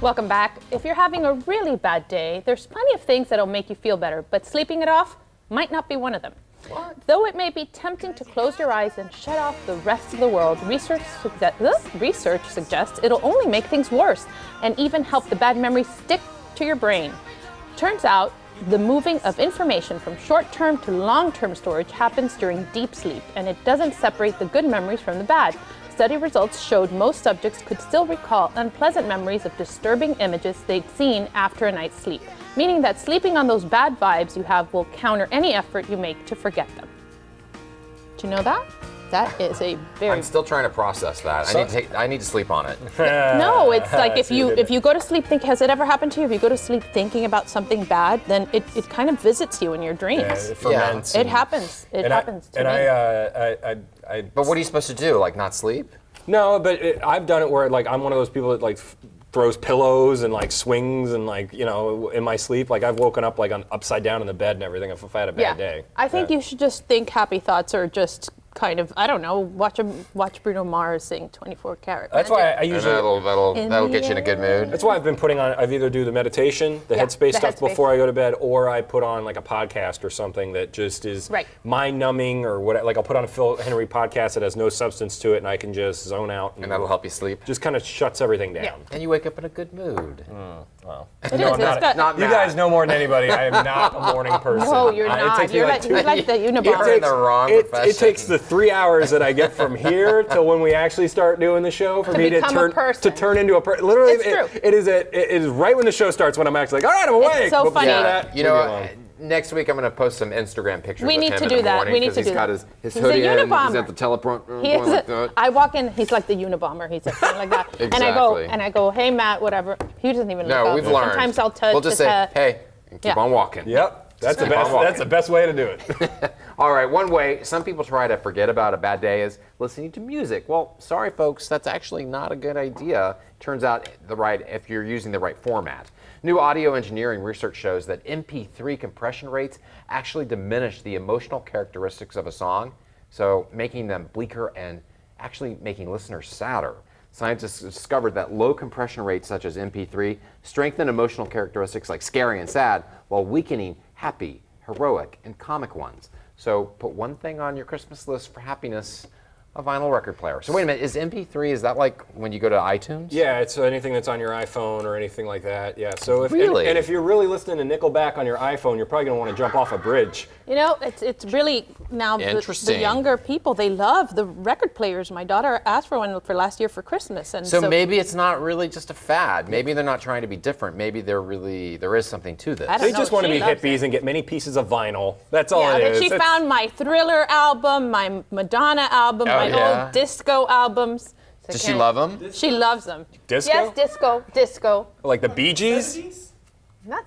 Welcome back. If you're having a really bad day, there's plenty of things that'll make you feel better, but sleeping it off might not be one of them. What? Though it may be tempting to close your eyes and shut off the rest of the world, research suggests it'll only make things worse and even help the bad memories stick to your brain. Turns out, the moving of information from short-term to long-term storage happens during deep sleep, and it doesn't separate the good memories from the bad. Study results showed most subjects could still recall unpleasant memories of disturbing images they'd seen after a night's sleep, meaning that sleeping on those bad vibes you have will counter any effort you make to forget them. Do you know that? That is a very... I'm still trying to process that. I need to sleep on it. No, it's like if you go to sleep, has it ever happened to you? If you go to sleep thinking about something bad, then it kind of visits you in your dreams. Yeah, it ferments. It happens. It happens to me. But what are you supposed to do? Like not sleep? No, but I've done it where like I'm one of those people that like throws pillows and like swings and like, you know, in my sleep. Like I've woken up like I'm upside down in the bed and everything if I had a bad day. I think you should just think happy thoughts or just kind of, I don't know, watch Bruno Mars sing 24 Karat. That's why I usually... That'll get you in a good mood. That's why I've been putting on, I've either do the meditation, the Headspace stuff before I go to bed, or I put on like a podcast or something that just is mind-numbing or what. Like I'll put on a Phil Henry podcast that has no substance to it and I can just zone out. And that'll help you sleep. Just kind of shuts everything down. Yeah. And you wake up in a good mood. Well, It is. Not you guys know more than anybody. I am not a morning person. No, you're not. You're like the Unabomber. You're in the wrong profession. It takes the 3 hours that I get from here till when we actually start doing the show for me to turn into a person. Literally, it is right when the show starts when I'm actually like, all right, I'm awake. It's so but funny. You know, next week I'm going to post some Instagram pictures. We of need him to in do the that. morning, We need to do he's got that. his He's hoodie a in. Unabomber. He's at the teleprompter. He is I walk in, he's like the Unabomber. He's like, like that. Exactly. And I go, hey Matt, whatever. He doesn't even look up. No, we've learned. Sometimes I'll touch We'll just say, hey, and keep on walking. Yep. That's the best way to do it. All right, one way some people try to forget about a bad day is listening to music. Well, sorry folks, that's actually not a good idea. Turns out if you're using the right format. New audio engineering research shows that MP3 compression rates actually diminish the emotional characteristics of a song, so making them bleaker and actually making listeners sadder. Scientists discovered that low compression rates such as MP3 strengthen emotional characteristics like scary and sad while weakening happy, heroic, and comic ones. So put one thing on your Christmas list for happiness, a vinyl record player. So wait a minute, is MP3, is that like when you go to iTunes? Yeah, it's anything that's on your iPhone or anything like that. Yeah. So if Really? and if you're really listening to Nickelback on your iPhone, you're probably going to want to jump off a bridge. You know, it's really now the younger people, they love the record players. My daughter asked for one for last year for Christmas, and so maybe it's not really just a fad. Maybe they're not trying to be different. Maybe there is something to this. They just want to be hippies and get many pieces of vinyl. That's all it is. She found my Thriller album, my Madonna album, my old disco albums. So Does she love them? She loves them. Disco? Yes, disco. Like the Bee Gees?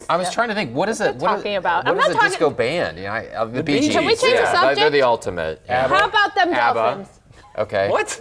I was trying to think, what is it? What is a disco band? Yeah, the Bee Gees. Can we change the subject? They're the ultimate. How about them ABBA. dolphins? Okay. What?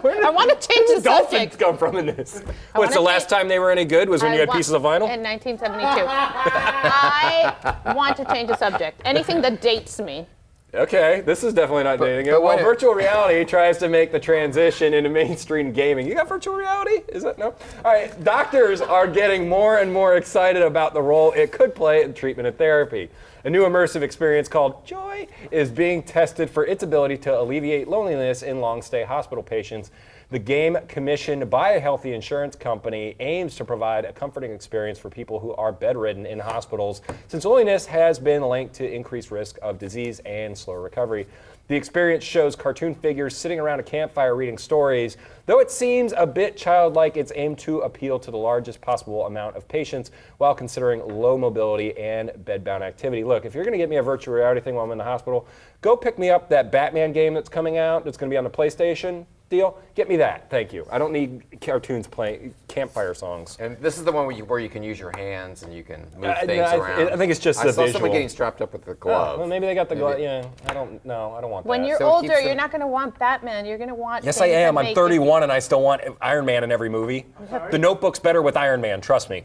I want to change the Dolphins subject. come from in this? What's the last time they were any good was when you had pieces of vinyl? In 1972. I want to change the subject. Anything that dates me. Okay, this is definitely not dating it. Well, virtual reality tries to make the transition into mainstream gaming. You got virtual reality? Is that no? All right, doctors are getting more and more excited about the role it could play in treatment and therapy. A new immersive experience called Joy is being tested for its ability to alleviate loneliness in long-stay hospital patients. The game, commissioned by a healthy insurance company, aims to provide a comforting experience for people who are bedridden in hospitals, since loneliness has been linked to increased risk of disease and slow recovery. The experience shows cartoon figures sitting around a campfire reading stories. Though it seems a bit childlike, it's aimed to appeal to the largest possible amount of patients while considering low mobility and bedbound activity. Look, if you're going to get me a virtual reality thing while I'm in the hospital, go pick me up that Batman game that's coming out, that's going to be on the PlayStation. Deal? Get me that, thank you. I don't need cartoons playing campfire songs. And this is the one where you can use your hands and you can move things around. I think it's just the visual. I saw visual. someone getting strapped up with the glove. Well, maybe they got the glove. Yeah, I don't want When that. you're older, you're not going to want Batman. You're going to want. Yes, I am. I'm 31 and I still want Iron Man in every movie. The Notebook's better with Iron Man. Trust me.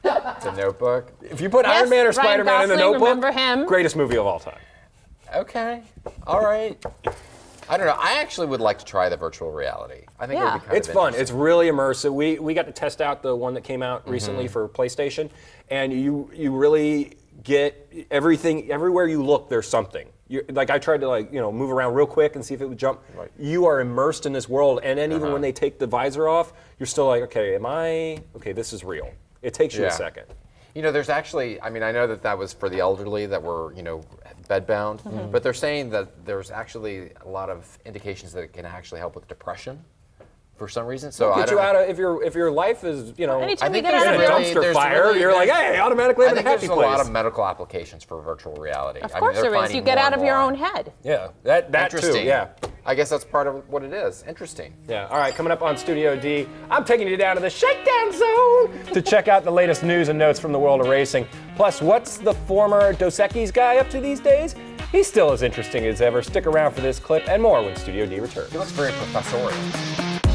The Notebook. If you put Iron Man or Spider-Man in the Notebook, remember him. greatest movie of all time. Okay. All right. I don't know. I actually would like to try the virtual reality. I think it would be kind It's of fun. interesting. It's really immersive. We got to test out the one that came out recently for PlayStation, and you really get everything. Everywhere you look, there's something. Like I tried to move around real quick and see if it would jump. Right. You are immersed in this world, and then even when they take the visor off, you're still like, okay, this is real. It takes you a second. You know, there's actually, I mean, I know that was for the elderly that were, bedbound, but they're saying that there's actually a lot of indications that it can actually help with depression for some reason. So Get you out of if your life is Anytime I think you get out in of a your really- dumpster there's fire, really- you're like, hey, automatically I I'm in a think happy there's a place. lot of medical applications for virtual reality. Of course there is. You get out of your own head. Yeah, that too. Interesting. Yeah. I guess that's part of what it is. Interesting. Yeah, all right, coming up on Studio D, I'm taking you down to the Shakedown Zone to check out the latest news and notes from the world of racing. Plus, what's the former Dos Equis guy up to these days? He's still as interesting as ever. Stick around for this clip and more when Studio D returns. He looks very professorial.